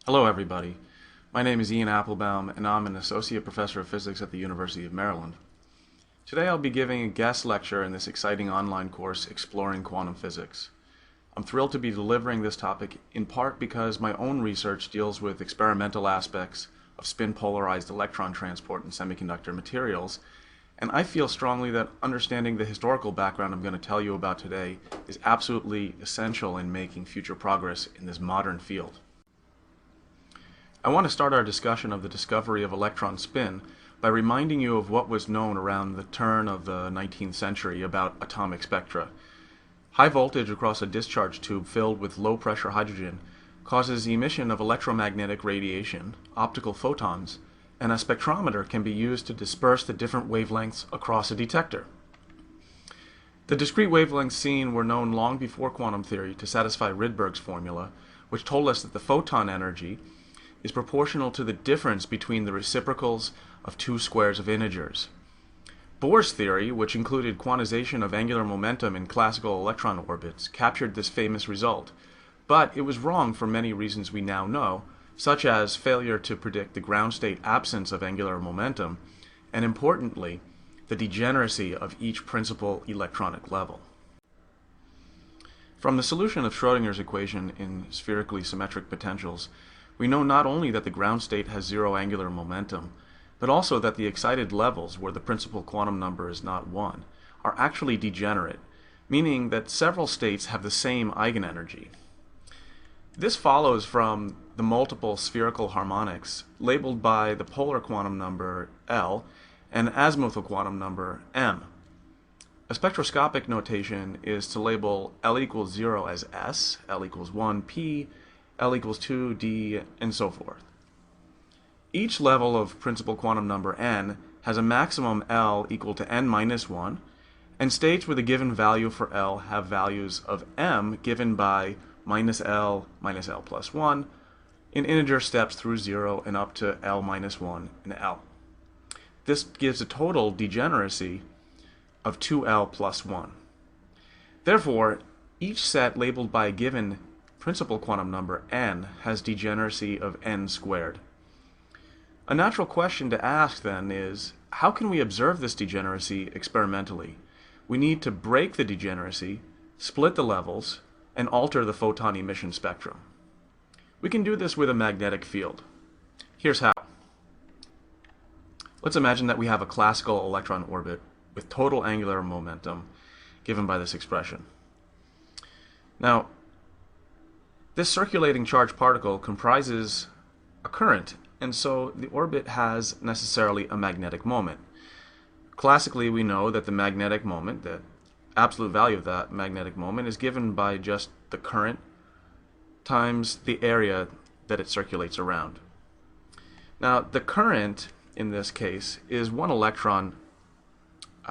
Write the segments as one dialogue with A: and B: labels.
A: Hello everybody. My name is Ian Applebaum and I'm an Associate Professor of Physics at the University of Maryland. Today I'll be giving a guest lecture in this exciting online course, Exploring Quantum Physics. I'm thrilled to be delivering this topic in part because my own research deals with experimental aspects of spin-polarized electron transport in semiconductor materials, and I feel strongly that understanding the historical background I'm going to tell you about today is absolutely essential in making future progress in this modern field. I want to start our discussion of the discovery of electron spin by reminding you of what was known around the turn of the 19th century about atomic spectra. High voltage across a discharge tube filled with low-pressure hydrogen causes the emission of electromagnetic radiation, optical photons, and a spectrometer can be used to disperse the different wavelengths across a detector. The discrete wavelengths seen were known long before quantum theory to satisfy Rydberg's formula, which told us that the photon energy is proportional to the difference between the reciprocals of two squares of integers. Bohr's theory, which included quantization of angular momentum in classical electron orbits, captured this famous result, but it was wrong for many reasons we now know, such as failure to predict the ground state absence of angular momentum, and importantly, the degeneracy of each principal electronic level. From the solution of Schrödinger's equation in spherically symmetric potentials, we know not only that the ground state has zero angular momentum, but also that the excited levels, where the principal quantum number is not 1, are actually degenerate, meaning that several states have the same eigenenergy. This follows from the multiple spherical harmonics labeled by the polar quantum number L and azimuthal quantum number M. A spectroscopic notation is to label L equals 0 as S, L equals 1 P, L equals 2 D, and so forth. Each level of principal quantum number n has a maximum L equal to n minus 1, and states with a given value for L have values of m given by minus L plus 1 in integer steps through 0 and up to L minus 1 in L. This gives a total degeneracy of 2L plus 1. Therefore, each set labeled by a given principal quantum number n has degeneracy of n squared. A natural question to ask then is, how can we observe this degeneracy experimentally? We need to break the degeneracy, split the levels, and alter the photon emission spectrum. We can do this with a magnetic field. Here's how. Let's imagine that we have a classical electron orbit with total angular momentum given by this expression. Now, this circulating charged particle comprises a current, and so the orbit has necessarily a magnetic moment. Classically, we know that the magnetic moment, the absolute value of that magnetic moment, is given by just the current times the area that it circulates around. Now, the current, in this case, is one electron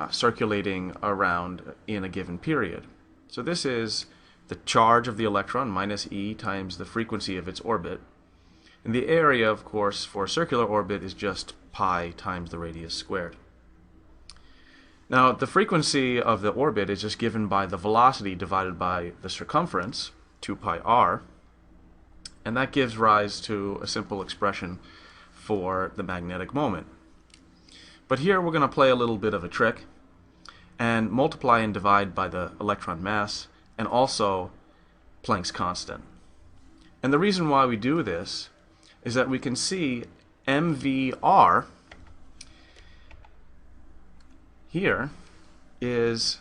A: circulating around in a given period. So this is the charge of the electron minus e times the frequency of its orbit. And the area, of course, for a circular orbit is just pi times the radius squared. Now, the frequency of the orbit is just given by the velocity divided by the circumference, 2 pi r, and that gives rise to a simple expression for the magnetic moment. But here we're going to play a little bit of a trick and multiply and divide by the electron mass and also Planck's constant. And the reason why we do this is that we can see mvr here is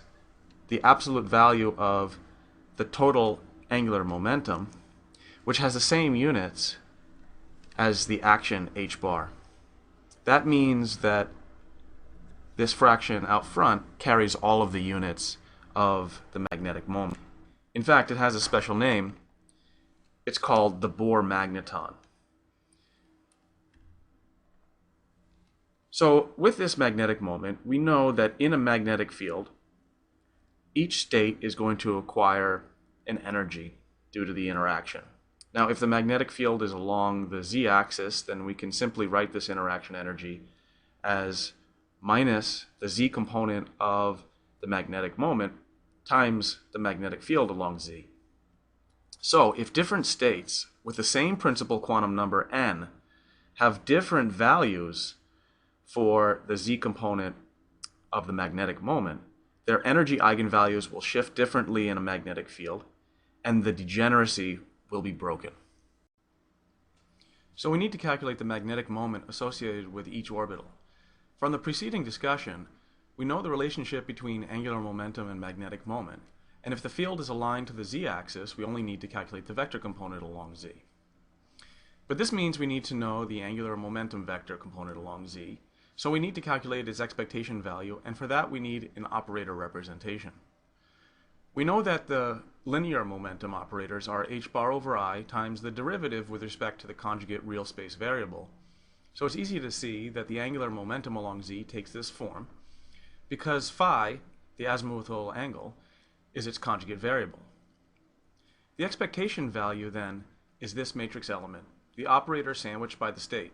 A: the absolute value of the total angular momentum, which has the same units as the action h bar. That means that this fraction out front carries all of the units of the magnetic moment. In fact, it has a special name. It's called the Bohr magneton. So with this magnetic moment, we know that in a magnetic field, each state is going to acquire an energy due to the interaction. Now, if the magnetic field is along the z-axis, then we can simply write this interaction energy as minus the z component of the magnetic moment times the magnetic field along z. So if different states with the same principal quantum number n have different values for the z component of the magnetic moment, their energy eigenvalues will shift differently in a magnetic field, and the degeneracy will be broken. So we need to calculate the magnetic moment associated with each orbital. From the preceding discussion, we know the relationship between angular momentum and magnetic moment, and if the field is aligned to the z-axis, we only need to calculate the vector component along z. But this means we need to know the angular momentum vector component along z, so we need to calculate its expectation value, and for that we need an operator representation. We know that the linear momentum operators are h bar over I times the derivative with respect to the conjugate real space variable. So it's easy to see that the angular momentum along z takes this form because phi, the azimuthal angle, is its conjugate variable. The expectation value then is this matrix element, the operator sandwiched by the state.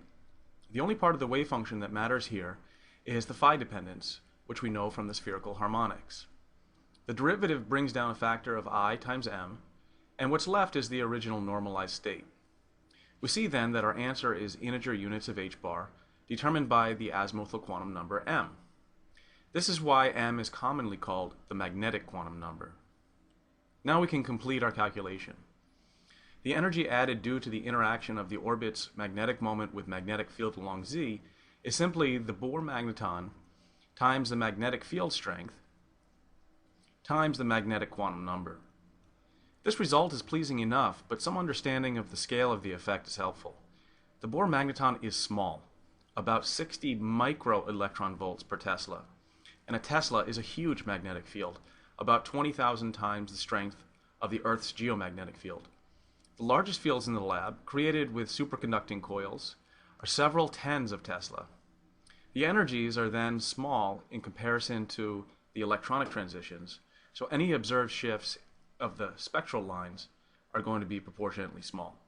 A: The only part of the wave function that matters here is the phi dependence, which we know from the spherical harmonics. The derivative brings down a factor of I times m, and what's left is the original normalized state. We see then that our answer is integer units of h bar, determined by the azimuthal quantum number m. This is why m is commonly called the magnetic quantum number. Now we can complete our calculation. The energy added due to the interaction of the orbit's magnetic moment with magnetic field along z is simply the Bohr magneton times the magnetic field strength times the magnetic quantum number. This result is pleasing enough, but some understanding of the scale of the effect is helpful. The Bohr magneton is small, about 60 micro electron volts per Tesla, and a Tesla is a huge magnetic field, about 20,000 times the strength of the Earth's geomagnetic field. The largest fields in the lab, created with superconducting coils, are several tens of Tesla. The energies are then small in comparison to the electronic transitions, so any observed shifts of the spectral lines are going to be proportionately small.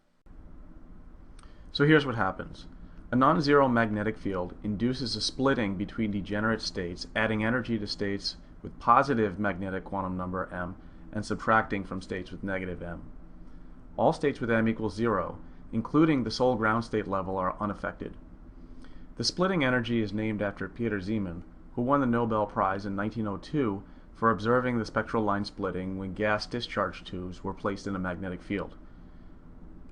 A: So here's what happens. A non-zero magnetic field induces a splitting between degenerate states, adding energy to states with positive magnetic quantum number m and subtracting from states with negative m. All states with m equals 0, including the sole ground state level, are unaffected. The splitting energy is named after Peter Zeeman, who won the Nobel Prize in 1902 for observing the spectral line splitting when gas discharge tubes were placed in a magnetic field.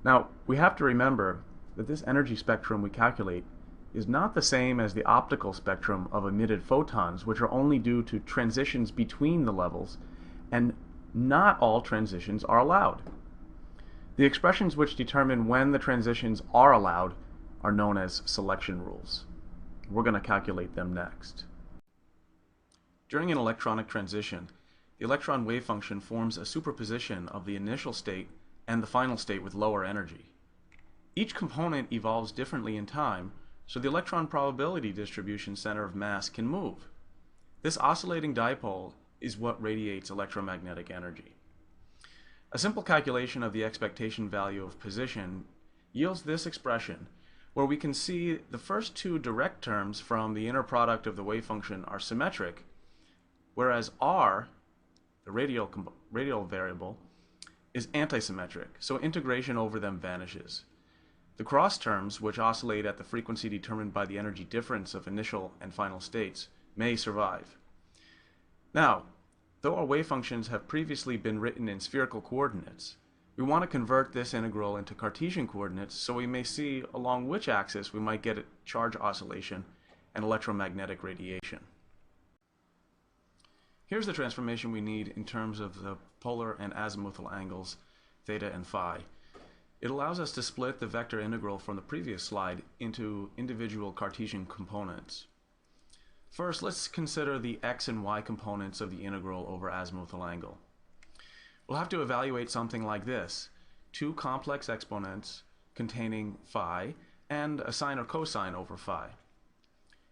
A: Now, we have to remember that this energy spectrum we calculate is not the same as the optical spectrum of emitted photons, which are only due to transitions between the levels, and not all transitions are allowed. The expressions which determine when the transitions are allowed are known as selection rules. We're going to calculate them next. During an electronic transition, the electron wave function forms a superposition of the initial state and the final state with lower energy. Each component evolves differently in time, so the electron probability distribution center of mass can move. This oscillating dipole is what radiates electromagnetic energy. A simple calculation of the expectation value of position yields this expression, where we can see the first two direct terms from the inner product of the wave function are symmetric, whereas r, the radial variable, is antisymmetric, so integration over them vanishes. The cross terms, which oscillate at the frequency determined by the energy difference of initial and final states, may survive. Now, though our wave functions have previously been written in spherical coordinates, we want to convert this integral into Cartesian coordinates so we may see along which axis we might get a charge oscillation and electromagnetic radiation. Here's the transformation we need in terms of the polar and azimuthal angles, theta and phi. It allows us to split the vector integral from the previous slide into individual Cartesian components. First, let's consider the x and y components of the integral over azimuthal angle. We'll have to evaluate something like this: two complex exponents containing phi and a sine or cosine over phi.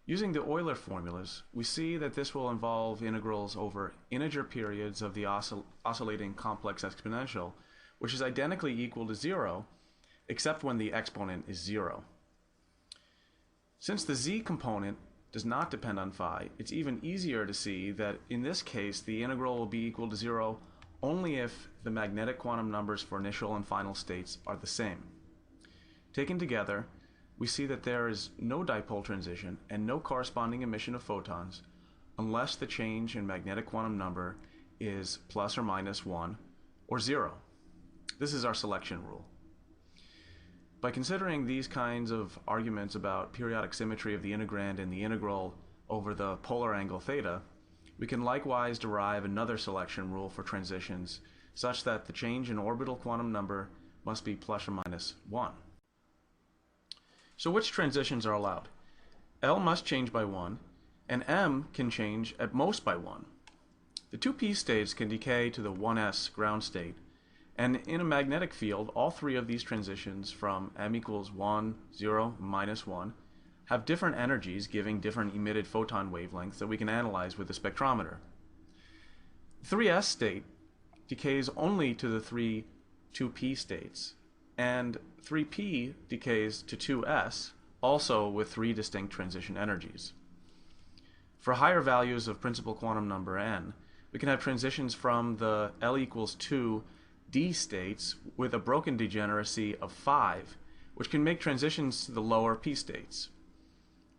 A: Using the Euler formulas, we see that this will involve integrals over integer periods of the oscillating complex exponential, which is identically equal to 0, except when the exponent is 0. Since the z component does not depend on phi, it's even easier to see that in this case the integral will be equal to 0 only if the magnetic quantum numbers for initial and final states are the same. Taken together, we see that there is no dipole transition and no corresponding emission of photons unless the change in magnetic quantum number is plus or minus 1 or 0. This is our selection rule. By considering these kinds of arguments about periodic symmetry of the integrand and the integral over the polar angle theta, we can likewise derive another selection rule for transitions such that the change in orbital quantum number must be plus or minus 1. So which transitions are allowed? L must change by 1, and M can change at most by 1. The two p states can decay to the 1s ground state, and in a magnetic field, all three of these transitions from m equals 1, 0, minus 1 have different energies giving different emitted photon wavelengths that we can analyze with the spectrometer. The 3s state decays only to the three 2p states, and 3p decays to 2s, also with three distinct transition energies. For higher values of principal quantum number n, we can have transitions from the L equals 2 d states with a broken degeneracy of 5, which can make transitions to the lower p states.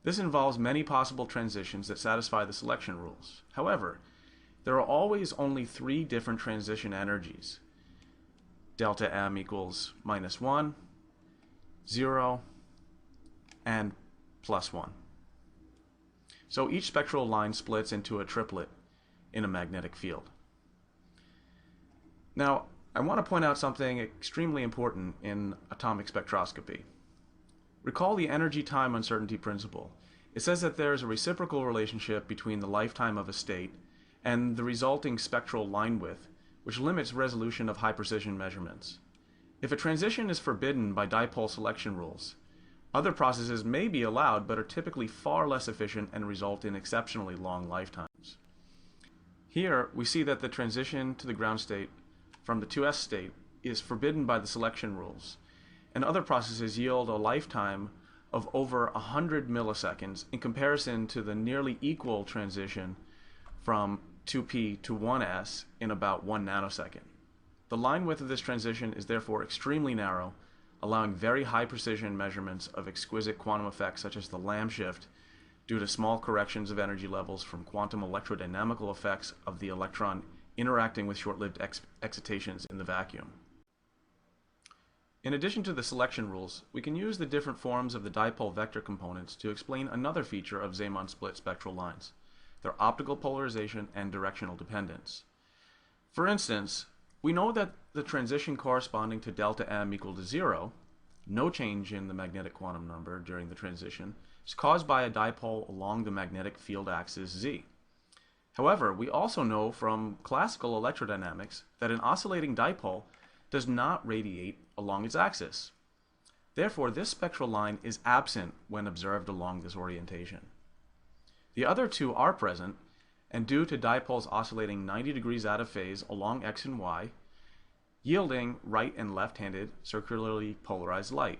A: This involves many possible transitions that satisfy the selection rules. However, there are always only three different transition energies: delta m equals minus 1, 0, and plus 1. So each spectral line splits into a triplet in a magnetic field. Now, I want to point out something extremely important in atomic spectroscopy. Recall the energy-time uncertainty principle. It says that there is a reciprocal relationship between the lifetime of a state and the resulting spectral line width, which limits resolution of high-precision measurements. If a transition is forbidden by dipole selection rules, other processes may be allowed but are typically far less efficient and result in exceptionally long lifetimes. Here, we see that the transition to the ground state from the 2s state is forbidden by the selection rules, and other processes yield a lifetime of over 100 milliseconds in comparison to the nearly equal transition from 2p to 1s in about 1 nanosecond. The line width of this transition is therefore extremely narrow, allowing very high precision measurements of exquisite quantum effects such as the Lamb shift due to small corrections of energy levels from quantum electrodynamical effects of the electron interacting with short-lived excitations in the vacuum. In addition to the selection rules, we can use the different forms of the dipole vector components to explain another feature of Zeeman split spectral lines: their optical polarization and directional dependence. For instance, we know that the transition corresponding to delta m equal to 0, no change in the magnetic quantum number during the transition, is caused by a dipole along the magnetic field axis z. However, we also know from classical electrodynamics that an oscillating dipole does not radiate along its axis. Therefore, this spectral line is absent when observed along this orientation. The other two are present, and due to dipoles oscillating 90 degrees out of phase along x and y, yielding right and left-handed circularly polarized light.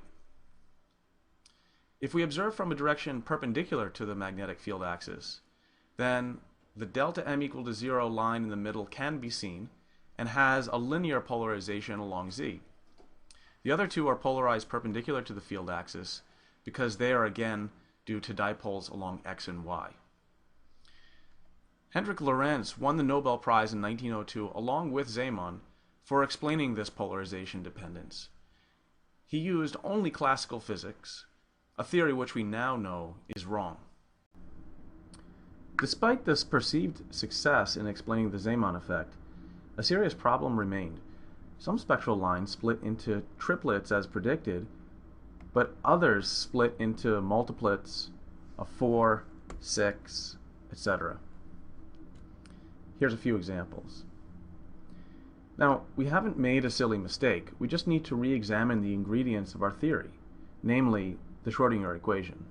A: If we observe from a direction perpendicular to the magnetic field axis, then the delta m equal to 0 line in the middle can be seen and has a linear polarization along z. The other two are polarized perpendicular to the field axis because they are again due to dipoles along x and y. Hendrik Lorentz won the Nobel Prize in 1902 along with Zeeman for explaining this polarization dependence. He used only classical physics, a theory which we now know is wrong. Despite this perceived success in explaining the Zeeman effect, a serious problem remained. Some spectral lines split into triplets as predicted, but others split into multiplets of 4, 6, etc. Here's a few examples. Now, we haven't made a silly mistake. We just need to re-examine the ingredients of our theory, namely the Schrödinger equation.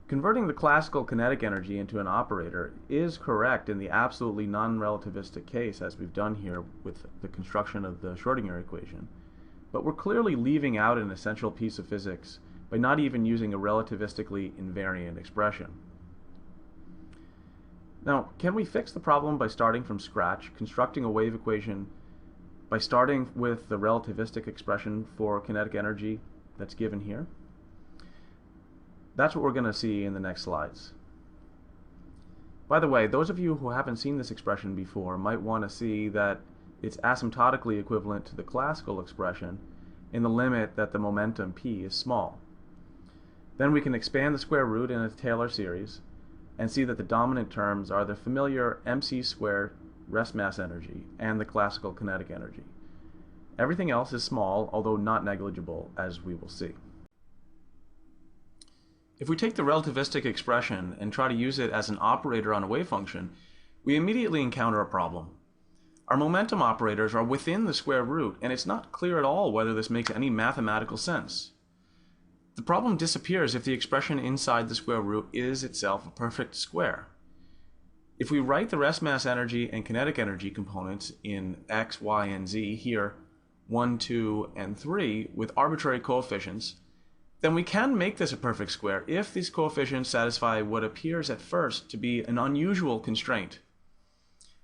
A: Converting the classical kinetic energy into an operator is correct in the absolutely non-relativistic case, as we've done here with the construction of the Schrödinger equation, but we're clearly leaving out an essential piece of physics by not even using a relativistically invariant expression. Now, can we fix the problem by starting from scratch, constructing a wave equation by starting with the relativistic expression for kinetic energy that's given here? That's what we're going to see in the next slides. By the way, those of you who haven't seen this expression before might want to see that it's asymptotically equivalent to the classical expression in the limit that the momentum p is small. Then we can expand the square root in a Taylor series and see that the dominant terms are the familiar mc squared rest mass energy and the classical kinetic energy. Everything else is small, although not negligible, as we will see. If we take the relativistic expression and try to use it as an operator on a wave function, we immediately encounter a problem. Our momentum operators are within the square root, and it's not clear at all whether this makes any mathematical sense. The problem disappears if the expression inside the square root is itself a perfect square. If we write the rest mass energy and kinetic energy components in x, y, and z here, 1, 2, and 3 with arbitrary coefficients, then we can make this a perfect square if these coefficients satisfy what appears at first to be an unusual constraint.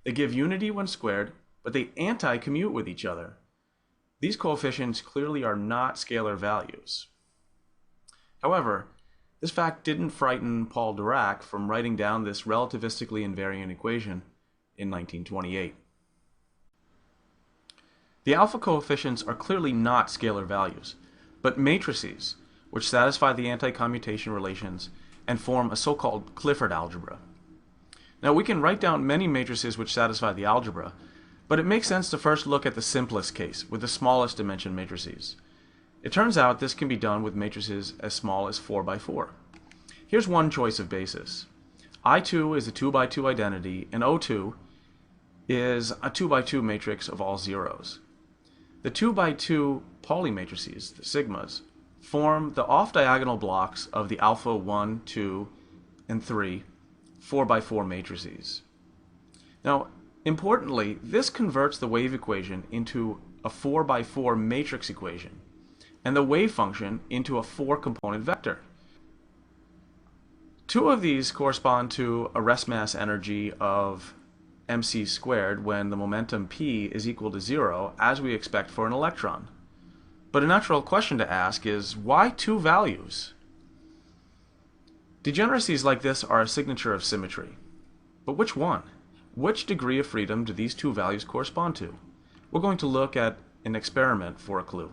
A: They give unity when squared, but they anti-commute with each other. These coefficients clearly are not scalar values. However, this fact didn't frighten Paul Dirac from writing down this relativistically invariant equation in 1928. The alpha coefficients are clearly not scalar values, but matrices which satisfy the anti-commutation relations and form a so-called Clifford algebra. Now, we can write down many matrices which satisfy the algebra, but it makes sense to first look at the simplest case, with the smallest dimension matrices. It turns out this can be done with matrices as small as 4 by 4. Here's one choice of basis. I2 is a 2 by 2 identity, and O2 is a 2 by 2 matrix of all zeros. The 2 by 2 Pauli matrices, the sigmas, form the off-diagonal blocks of the alpha 1, 2, and 3 4 by 4 matrices. Now, importantly, this converts the wave equation into a 4 by 4 matrix equation, and the wave function into a 4-component vector. Two of these correspond to a rest mass energy of mc squared when the momentum p is equal to 0, as we expect for an electron. But a natural question to ask is, why two values? Degeneracies like this are a signature of symmetry. But which one? Which degree of freedom do these two values correspond to? We're going to look at an experiment for a clue.